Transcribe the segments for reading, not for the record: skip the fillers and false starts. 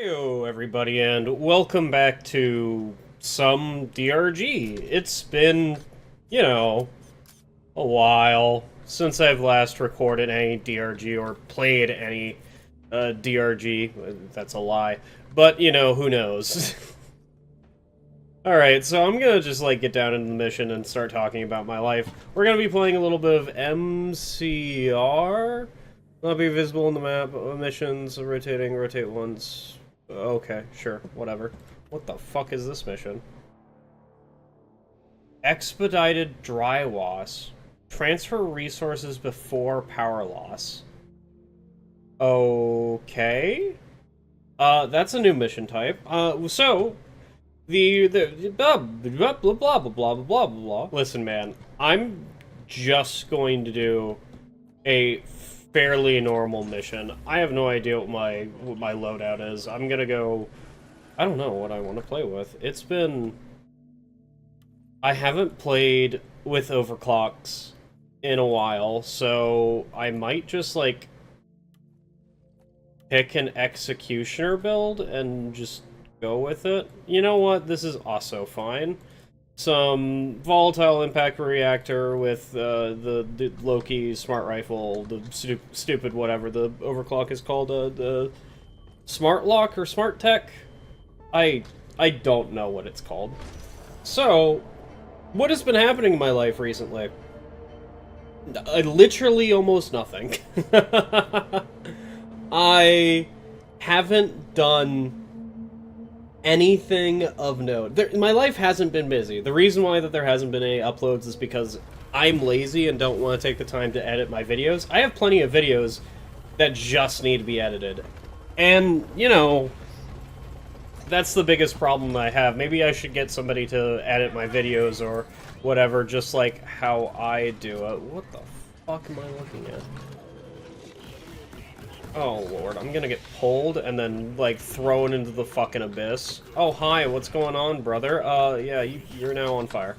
Heyo everybody, and welcome back to some DRG. It's been, a while since I've last recorded any DRG or played any DRG. That's a lie. But, who knows. Alright, so I'm gonna just, get down into the mission and start talking about my life. We're gonna be playing a little bit of MCR. Not be visible in the map. Missions, rotate once. Okay, sure, whatever. What the fuck is this mission? Expedited dry wash. Transfer resources before power loss. Okay. That's a new mission type. So the blah blah blah blah blah blah blah. Listen, man, I'm just going to do a fairly normal mission. I have no idea what my loadout is. I'm gonna go. I don't know what I want to play with. I haven't played with overclocks in a while, so I might just pick an executioner build and just go with it. You know what? This is also fine. Some volatile impact reactor with the Loki smart rifle, the stupid whatever the overclock is called, the smart lock or smart tech. I don't know what it's called. So, what has been happening in my life recently? Literally almost nothing. I haven't done anything of note. My life hasn't been busy. The reason why that there hasn't been any uploads is because I'm lazy and don't want to take the time to edit my videos. I have plenty of videos that just need to be edited. And, that's the biggest problem I have. Maybe I should get somebody to edit my videos or whatever, just like how I do it. What the fuck am I looking at? Oh lord, I'm gonna get pulled and then, thrown into the fucking abyss. Oh, hi, what's going on, brother? Yeah, you're now on fire.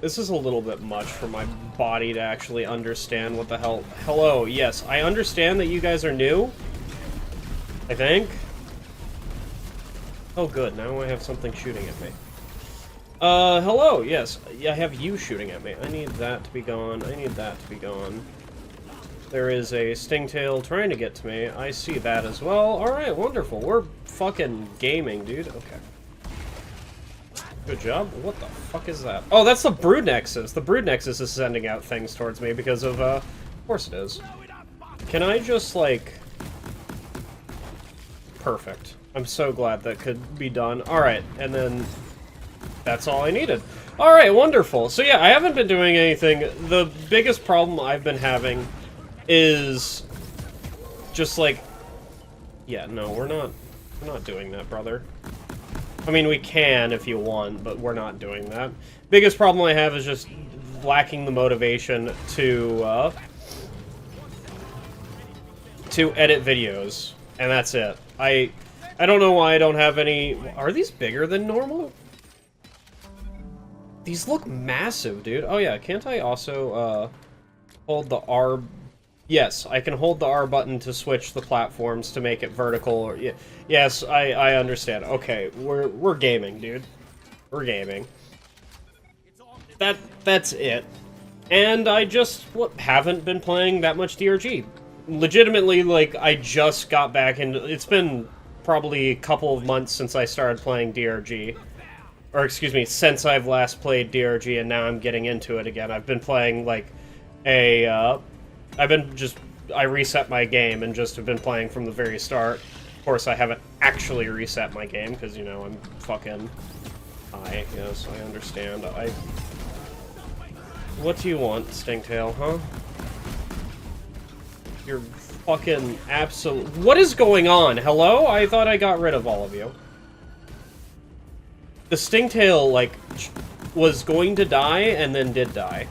This is a little bit much for my body to actually understand what the hell. Hello, yes, I understand that you guys are new. I think. Oh good, now I have something shooting at me. Hello, yes, I have you shooting at me. I need that to be gone, I need that to be gone. There is a stingtail trying to get to me. I see that as well. Alright, wonderful. We're fucking gaming, dude. Okay. Good job. What the fuck is that? Oh, that's the Brood Nexus. The Brood Nexus is sending out things towards me because of course it is. Can I just, Perfect. I'm so glad that could be done. Alright, and then that's all I needed. Alright, wonderful. So yeah, I haven't been doing anything. The biggest problem I've been having is just yeah, no, we're not doing that, brother. I mean, we can if you want, but we're not doing that. Biggest problem I have is just lacking the motivation to edit videos, and that's it. I don't know why I don't have any. Are these bigger than normal? These look massive, dude. Oh yeah, can't I also hold the R? Yes, I can hold the R button to switch the platforms to make it vertical. Or yes, I understand. Okay, we're gaming, dude. We're gaming. That's it. And I just haven't been playing that much DRG. Legitimately, I just got back into. It's been probably a couple of months since I started playing DRG, or excuse me, since I've last played DRG, and now I'm getting into it again. I've been playing I reset my game and just have been playing from the very start. Of course, I haven't actually reset my game, because, I'm fucking high. Yes, I understand. What do you want, Stingtail, huh? You're fucking absolute... What is going on? Hello? I thought I got rid of all of you. The Stingtail, was going to die and then did die.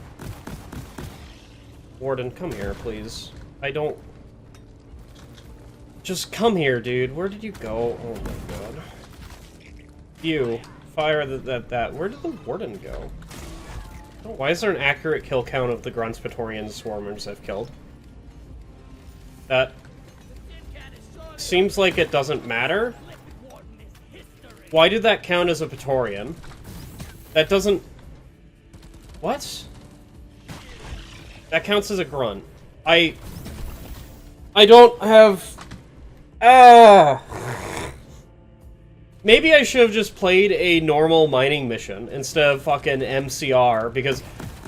Warden, come here, please. I don't... Just come here, dude. Where did you go? Oh my god. You. Fire that. Where did the Warden go? Oh, why is there an accurate kill count of the Grunts, Praetorians, Swarmers I've killed? That seems like it doesn't matter. Why did that count as a Praetorian? That doesn't... What? That counts as a grunt. I don't have... Maybe I should have just played a normal mining mission instead of fucking MCR, because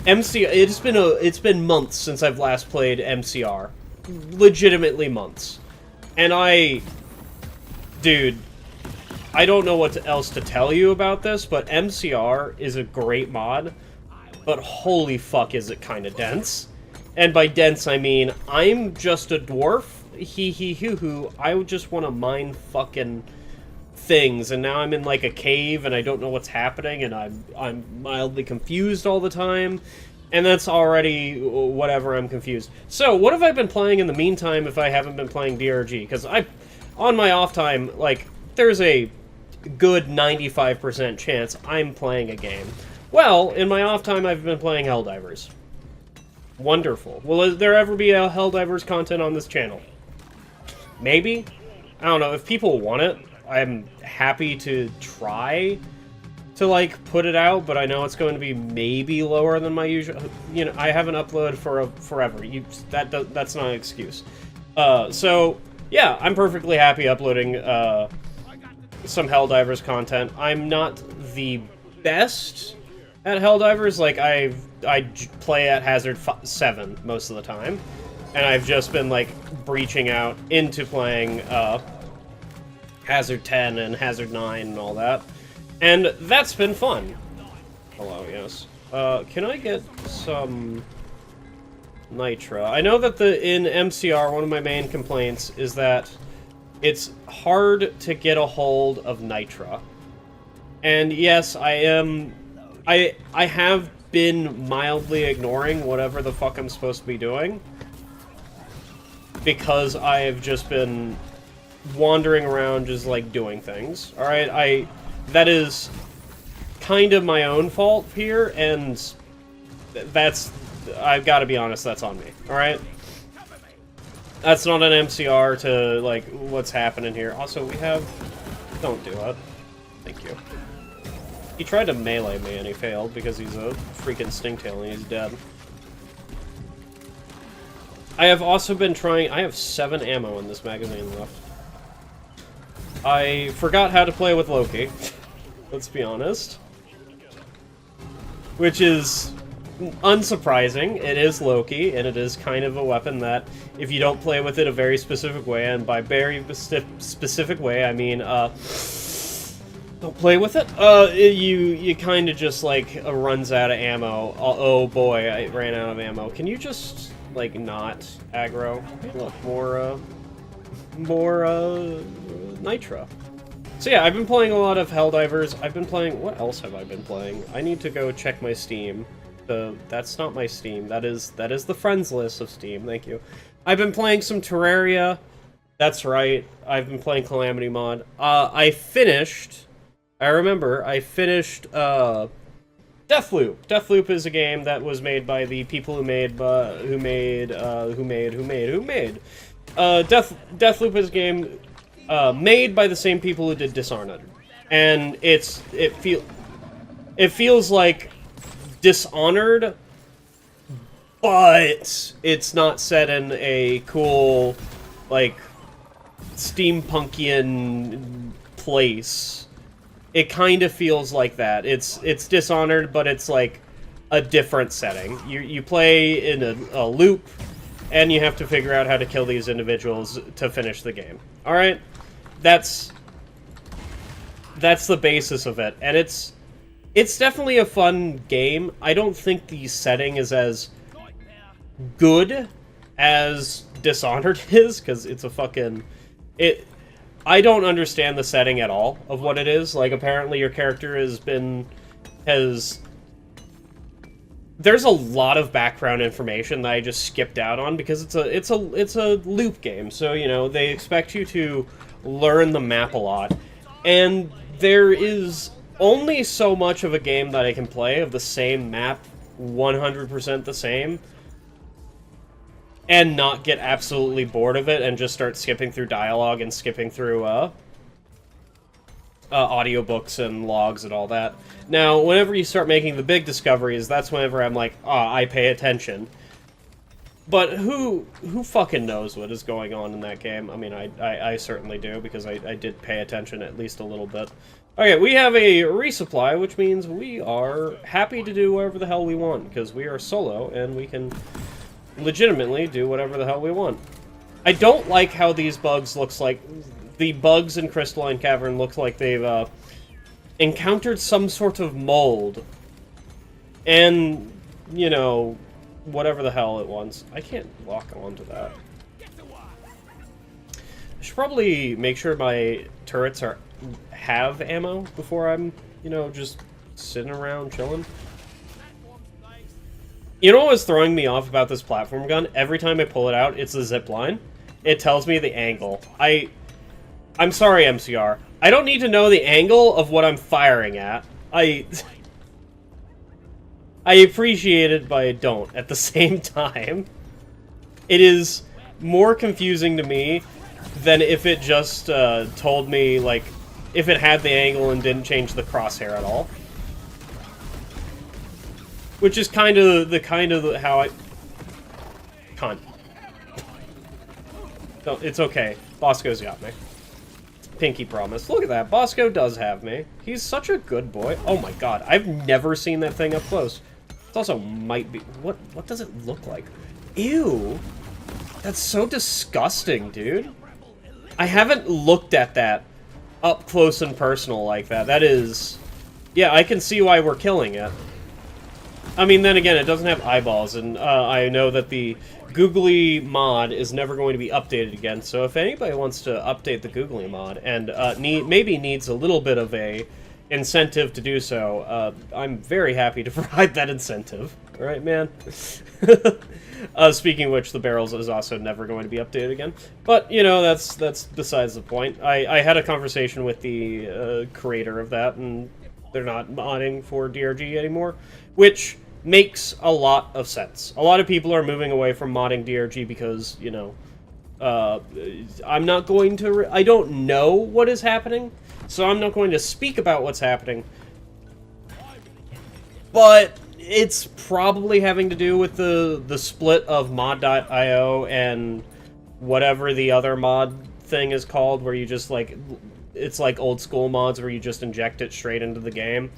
it's been months since I've last played MCR. Legitimately months. And dude, I don't know what else to tell you about this, but MCR is a great mod, but holy fuck is it kind of dense. And by dense, I mean, I'm just a dwarf, hee-hee-hoo-hoo, I just want to mine fucking things, and now I'm in, like, a cave, and I don't know what's happening, and I'm mildly confused all the time, and that's already whatever, I'm confused. So, what have I been playing in the meantime if I haven't been playing DRG? Because on my off time, like, there's a good 95% chance I'm playing a game. Well, in my off time, I've been playing Helldivers. Wonderful. Will there ever be a Helldivers content on this channel? Maybe? I don't know. If people want it, I'm happy to try to, like, put it out, but I know it's going to be maybe lower than my usual... You know, I haven't uploaded for forever. That's not an excuse. So, yeah, I'm perfectly happy uploading some Helldivers content. I'm not the best at Helldivers. Like, I play at Hazard 7 most of the time, and I've just been, like, breaching out into playing Hazard 10 and Hazard 9 and all that. And that's been fun. Hello, yes. Can I get some Nitra? I know that in MCR, one of my main complaints is that it's hard to get a hold of Nitra. And yes, I have been mildly ignoring whatever the fuck I'm supposed to be doing, because I have just been wandering around just, like, doing things. Alright, that is kind of my own fault here, and I've got to be honest, that's on me. Alright? That's not an MCR to, like, what's happening here. Also, we have... Don't do it. Thank you. He tried to melee me and he failed because he's a freaking Stingtail and he's dead. I have also been trying... I have 7 ammo in this magazine left. I forgot how to play with Loki. Let's be honest. Which is unsurprising. It is Loki, and it is kind of a weapon that, if you don't play with it a very specific way, and by very specific way, I mean, don't play with it, you kind of just, like, runs out of ammo. Oh boy, I ran out of ammo. Can you just, like, not aggro? Look, more Nitra. So yeah, I've been playing a lot of Helldivers. I've been playing... What else have I been playing? I need to go check my Steam. That's not my Steam. That is the friends list of Steam. Thank you. I've been playing some Terraria. That's right. I've been playing Calamity Mod. I finished... I remember, I finished, Deathloop. Deathloop is a game that was made by the people who made Deathloop is a game made by the same people who did Dishonored, and it feels like Dishonored, but it's not set in a cool, like, steampunkian place. It kind of feels like that. It's Dishonored, but it's like a different setting. You play in a loop, and you have to figure out how to kill these individuals to finish the game. All right, that's the basis of it, and it's definitely a fun game. I don't think the setting is as good as Dishonored is, because it's a fucking I don't understand the setting at all of what it is. Like, apparently your character there's a lot of background information that I just skipped out on because it's a loop game. So, you know, they expect you to learn the map a lot. And there is only so much of a game that I can play of the same map 100% the same and not get absolutely bored of it and just start skipping through dialogue and skipping through audiobooks and logs and all that. Now, whenever you start making the big discoveries, that's whenever I'm like, I pay attention. But who fucking knows what is going on in that game? I mean, I certainly do, because I did pay attention at least a little bit. Okay, we have a resupply, which means we are happy to do whatever the hell we want, because we are solo, and we can legitimately do whatever the hell we want. I don't like how these bugs looks like... The bugs in Crystalline Cavern look like they've, encountered some sort of mold. And, you know, whatever the hell it wants. I can't lock onto that. I should probably make sure my turrets have ammo before I'm, you know, just sitting around chilling. You know what was throwing me off about this platform gun? Every time I pull it out, it's a zip line. It tells me the angle. I'm sorry, MCR. I don't need to know the angle of what I'm firing at. I appreciate it, but I don't at the same time. It is more confusing to me than if it just told me, like, if it had the angle and didn't change the crosshair at all. Which is kind of how I... Cunt. No, it's okay. Bosco's got me. Pinky promise. Look at that. Bosco does have me. He's such a good boy. Oh my god. I've never seen that thing up close. It also might be... What does it look like? Ew. That's so disgusting, dude. I haven't looked at that up close and personal like that. That is... Yeah, I can see why we're killing it. I mean, then again, it doesn't have eyeballs, and I know that the Googly mod is never going to be updated again, so if anybody wants to update the Googly mod, and maybe needs a little bit of a incentive to do so, I'm very happy to provide that incentive. Alright, man? Speaking of which, the barrels is also never going to be updated again. But, you know, that's besides the point. I had a conversation with the creator of that, and they're not modding for DRG anymore, which makes a lot of sense. A lot of people are moving away from modding DRG because, you know, I'm not going to... I don't know what is happening, so I'm not going to speak about what's happening. But it's probably having to do with the split of mod.io and whatever the other mod thing is called, where you just, like... It's like old school mods where you just inject it straight into the game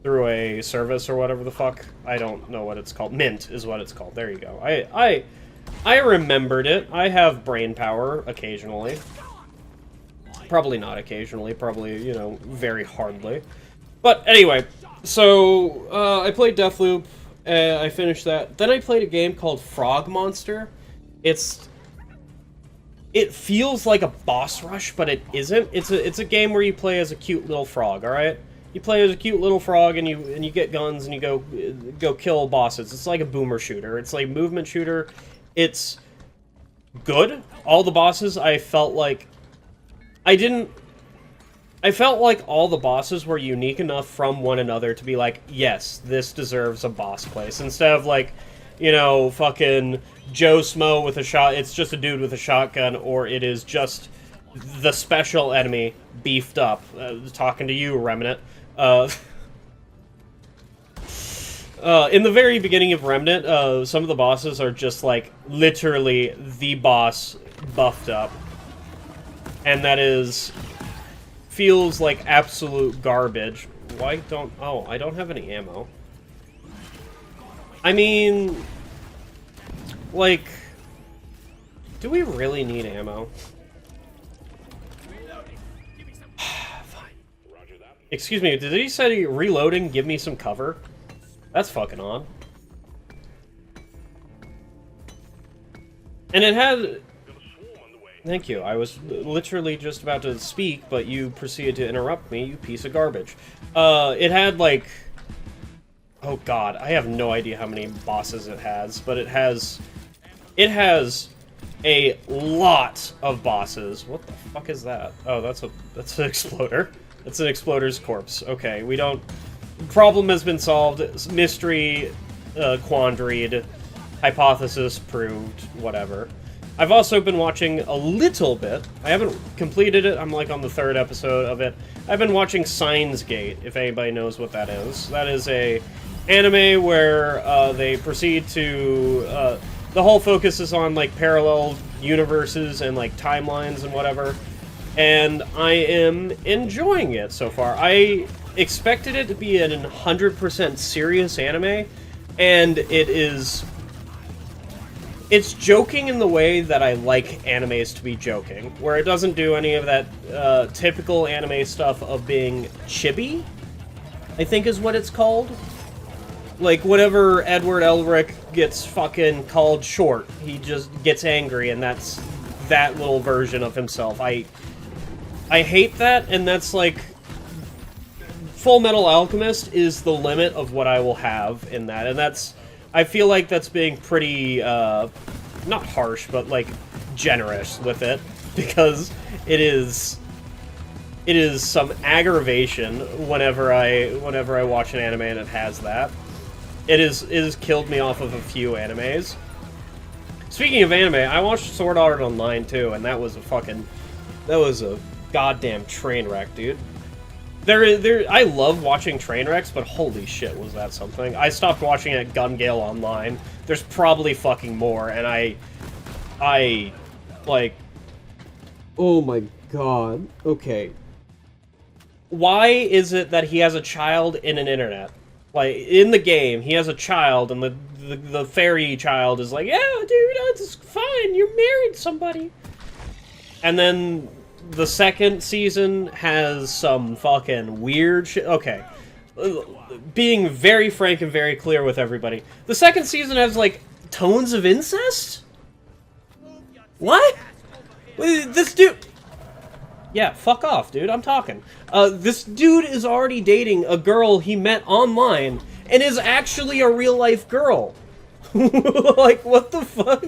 through a service or whatever the fuck. I don't know what it's called. Mint is what it's called. There you go. I remembered it. I have brain power occasionally. Probably not occasionally. Probably, you know, very hardly. But anyway, so I played Deathloop. I finished that. Then I played a game called Frog Monster. It feels like a boss rush, but it isn't. It's a game where you play as a cute little frog, alright? You play as a cute little frog, and you get guns, and you go kill bosses. It's like a boomer shooter. It's like a movement shooter. It's good. All the bosses, I felt like... I felt like all the bosses were unique enough from one another to be like, yes, this deserves a boss place. Instead of like, you know, fucking Joe Smo with a shot, it's just a dude with a shotgun, or it is just the special enemy beefed up. Talking to you, Remnant. In the very beginning of Remnant, some of the bosses are just like literally the boss buffed up. And that feels like absolute garbage. Why don't... Oh, I don't have any ammo. I mean... Like... Do we really need ammo? Fine. Excuse me, did he say reloading, give me some cover? That's fucking odd. And it had... Thank you. I was literally just about to speak, but you proceeded to interrupt me, you piece of garbage. It had, like... Oh god, I have no idea how many bosses it has, but it has... It has a lot of bosses. What the fuck is that? Oh, that's an exploder. That's an exploder's corpse. Okay, we don't... Problem has been solved. Mystery, quandaried, hypothesis proved, whatever. I've also been watching a little bit. I haven't completed it. I'm like on the 3rd episode of it. I've been watching Steins Gate, if anybody knows what that is. That is a anime where they proceed to... the whole focus is on, like, parallel universes and, like, timelines and whatever. And I am enjoying it so far. I expected it to be an 100% serious anime, and it is... It's joking in the way that I like animes to be joking, where it doesn't do any of that typical anime stuff of being chibi, I think is what it's called. Like, whenever Edward Elric gets fucking called short, he just gets angry, and that's that little version of himself. I hate that, and that's like... Full Metal Alchemist is the limit of what I will have in that, and that's... I feel like that's being pretty, not harsh, but, like, generous with it, because it is some aggravation whenever I watch an anime and it has that. It has killed me off of a few animes. Speaking of anime, I watched Sword Art Online, too, and that was a goddamn train wreck, dude. I love watching train wrecks, but holy shit, was that something. I stopped watching it at Gun Gale Online. There's probably fucking more, and I, like... Oh my god. Okay. Why is it that he has a child in an internet? Like, in the game, he has a child, and the fairy child is like, yeah, dude, it's fine, you married somebody. And then... The 2nd season has some fucking weird shit. Okay. Being very frank and very clear with everybody. The 2nd season has, like, tones of incest? What? This dude... Yeah, fuck off, dude. I'm talking. This dude is already dating a girl he met online and is actually a real-life girl. Like, what the fuck?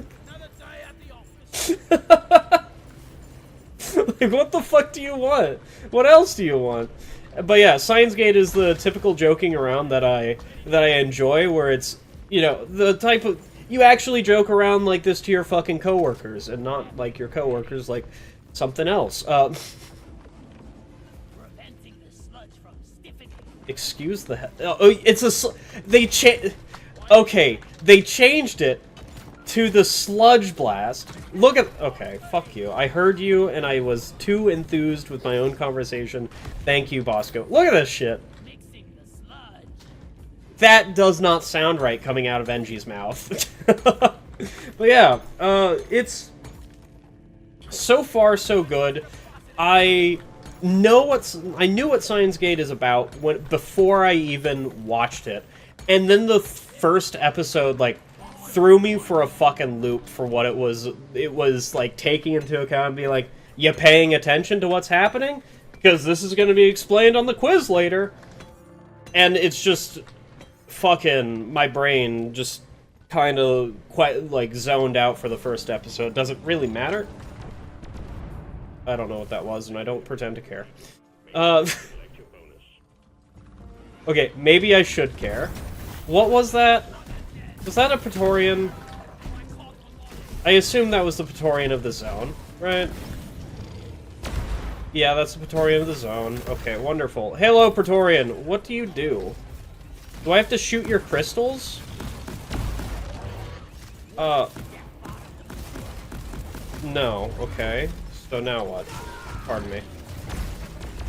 Like, what the fuck do you want? What else do you want? But yeah, Steins Gate is the typical joking around that I enjoy, where it's, you know, the type of... You actually joke around like this to your fucking coworkers, and not like your coworkers like something else. Excuse the... Oh, it's a... Okay, they changed it to the Sludge Blast. Look at... Okay, fuck you. I heard you, and I was too enthused with my own conversation. Thank you, Bosco. Look at this shit. That does not sound right coming out of NG's mouth. But yeah, it's... So far, so good. I knew what Steins Gate is about before I even watched it. And then the first episode, like, threw me for a fucking loop for what it was. It was, like, taking into account and being like, you paying attention to what's happening? Because this is going to be explained on the quiz later. And it's just fucking... My brain just kind of quite, like, zoned out for the first episode. Does it really matter? I don't know what that was, and I don't pretend to care. Okay, maybe I should care. What was that? Was that a Praetorian? I assume that was the Praetorian of the zone, right? Yeah, that's the Praetorian of the zone. Okay, wonderful. Hello, Praetorian. What do you do? Do I have to shoot your crystals? No. Okay. So now what? Pardon me.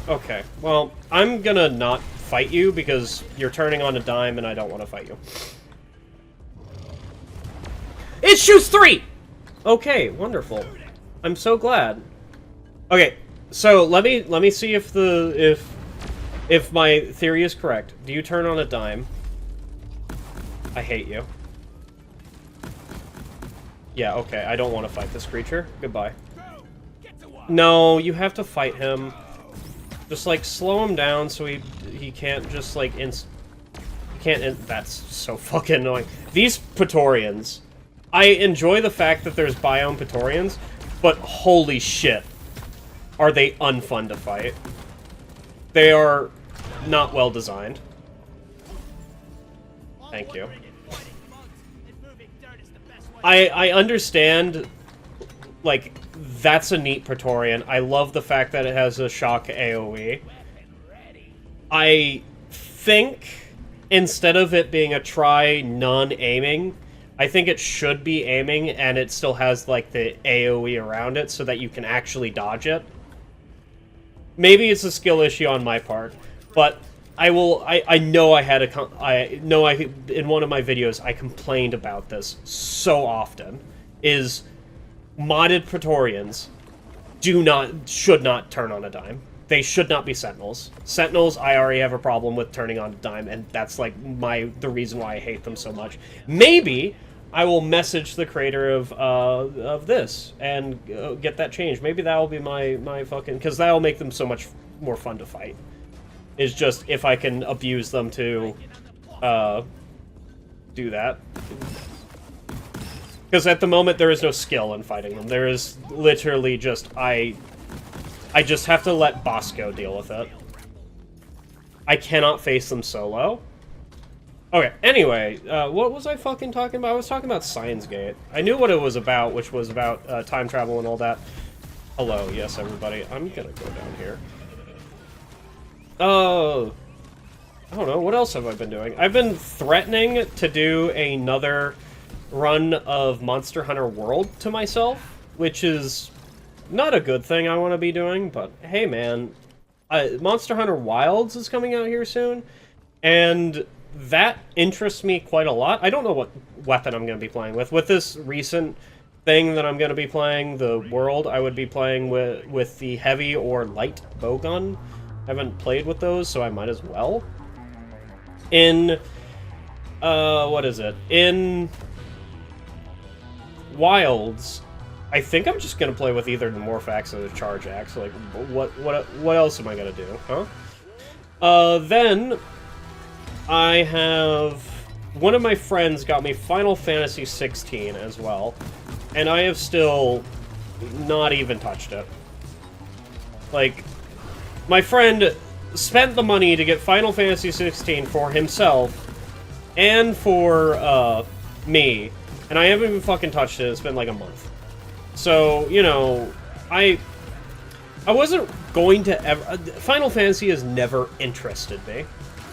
Okay. Well, I'm gonna not fight you because you're turning on a dime and I don't want to fight you. It shoots 3! Okay, wonderful. I'm so glad. Okay, so let me see if my theory is correct. Do you turn on a dime? I hate you. Yeah, okay, I don't want to fight this creature. Goodbye. No, you have to fight him. Just, like, slow him down so he can't just, like, that's so fucking annoying. These Praetorians... I enjoy the fact that there's biome Praetorians, but holy shit, are they unfun to fight. They are not well designed. Thank you. I understand, like, that's a neat Praetorian. I love the fact that it has a shock AoE. I think, instead of it being a try none-aiming, I think it should be aiming, and it still has, like, the AoE around it so that you can actually dodge it. Maybe it's a skill issue on my part, but I know in one of my videos I complained about this so often, is modded Praetorians should not turn on a dime. They should not be Sentinels. Sentinels, I already have a problem with turning on a dime, and that's like the reason why I hate them so much. Maybe I will message the creator of this and get that changed. Maybe that will be my fucking, because that will make them so much more fun to fight. Is just if I can abuse them to do that. Because at the moment there is no skill in fighting them. There is literally just I just have to let Bosco deal with it. I cannot face them solo. Okay, anyway, what was I fucking talking about? I was talking about Science Gate. I knew what it was about, which was about time travel and all that. Hello, yes, everybody. I'm gonna go down here. I don't know, what else have I been doing? I've been threatening to do another run of Monster Hunter World to myself, which is not a good thing I want to be doing, but hey man, Monster Hunter Wilds is coming out here soon, and that interests me quite a lot. I don't know what weapon I'm going to be playing with. With this recent thing that I'm going to be playing, the World, I would be playing with the heavy or light bowgun. I haven't played with those, so I might as well. In, what is it? In Wilds, I think I'm just gonna play with either the Morph Axe or the Charge Axe. Like, what else am I gonna do, huh? Then I have one of my friends got me Final Fantasy 16 as well, and I have still not even touched it. Like, my friend spent the money to get Final Fantasy 16 for himself and for me, and I haven't even fucking touched it. It's been like a month. So, you know, I wasn't going to ever... Final Fantasy has never interested me.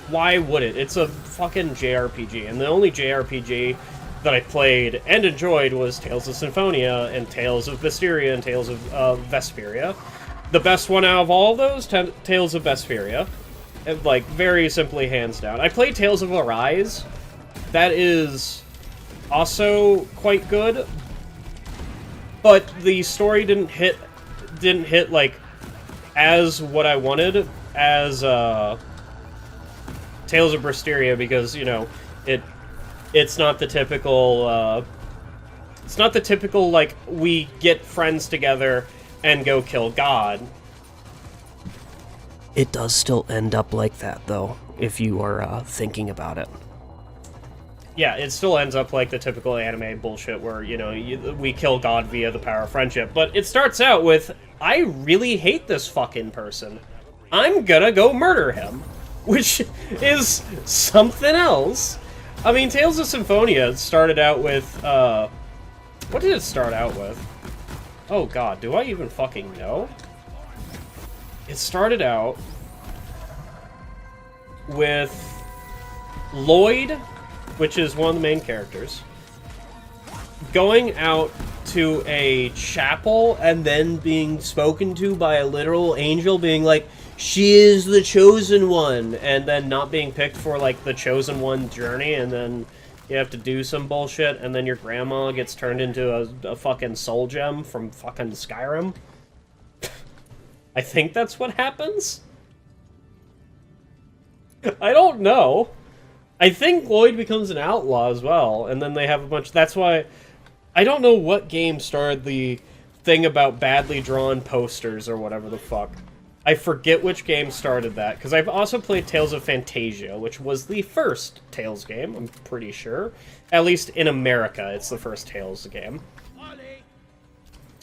Why would it? It's a fucking JRPG, and the only JRPG that I played and enjoyed was Tales of Symphonia and Tales of Vesperia and Tales of Vesperia. The best one out of all of those, Tales of Vesperia. Like, very simply, hands down. I played Tales of Arise. That is also quite good, but the story didn't hit like as what I wanted as Tales of Vesperia, because, you know, it's not the typical like we get friends together and go kill God. It does still end up like that, though, if you are thinking about it. Yeah, it still ends up like the typical anime bullshit where, you know, we kill God via the power of friendship. But it starts out with, I really hate this fucking person. I'm gonna go murder him. Which is something else. I mean, Tales of Symphonia started out with, what did it start out with? Oh god, do I even fucking know? It started out with Lloyd, which is one of the main characters, going out to a chapel and then being spoken to by a literal angel being like, she is the chosen one, and then not being picked for, like, the chosen one journey, and then you have to do some bullshit, and then your grandma gets turned into a fucking soul gem from fucking Skyrim. I think that's what happens? I don't know. I think Lloyd becomes an outlaw as well, and then they have a bunch... That's why... I don't know what game started the thing about badly drawn posters or whatever the fuck. I forget which game started that, because I've also played Tales of Fantasia, which was the first Tales game, I'm pretty sure. At least in America, it's the first Tales game.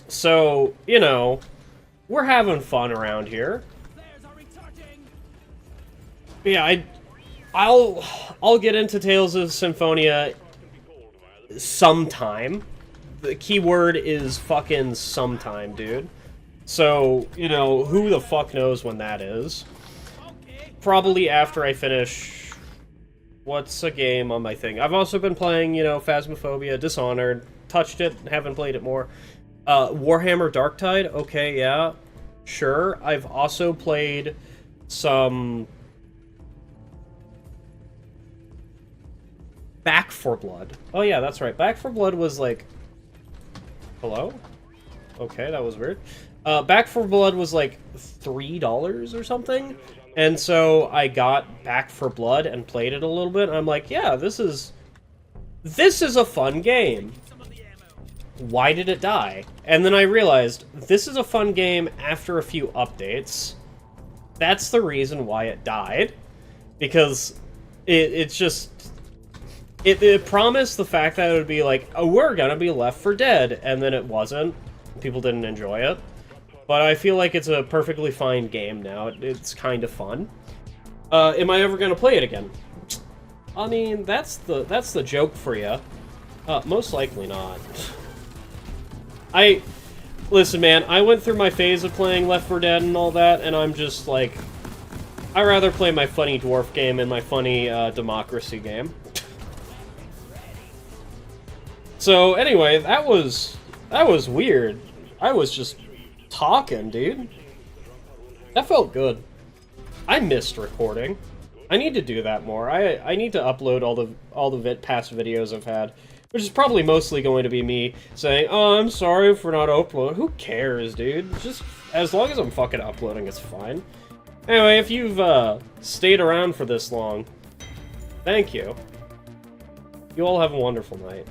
So, you know, we're having fun around here. Yeah, I'll get into Tales of Symphonia sometime. the keyword is fucking sometime, dude. So, you know, who the fuck knows when that is. Probably after I finish... What's a game on my thing? I've also been playing, you know, Phasmophobia, Dishonored. Touched it, haven't played it more. Warhammer Darktide, okay, yeah. Sure. I've also played some... Back 4 Blood. Oh yeah, that's right. Back 4 Blood was like... Hello? Okay, that was weird. Back 4 Blood was like $3 or something. And so I got Back 4 Blood and played it a little bit. And I'm like, yeah, this is a fun game. Why did it die? And then I realized, this is a fun game after a few updates. That's the reason why it died. Because it's just... It promised the fact that it would be like, oh, we're gonna be Left 4 Dead, and then it wasn't. People didn't enjoy it. But I feel like it's a perfectly fine game now. It's kind of fun. Am I ever gonna play it again? I mean, that's the joke for you. Most likely not. Listen, man, I went through my phase of playing Left 4 Dead and all that, and I'm just like... I'd rather play my funny dwarf game and my funny democracy game. So, anyway, that was weird. I was just talking, dude. That felt good. I missed recording. I need to do that more. I need to upload all the past videos I've had, which is probably mostly going to be me saying, "Oh, I'm sorry for not uploading." Who cares, dude? Just as long as I'm fucking uploading, it's fine. Anyway, if you've stayed around for this long, thank you. You all have a wonderful night.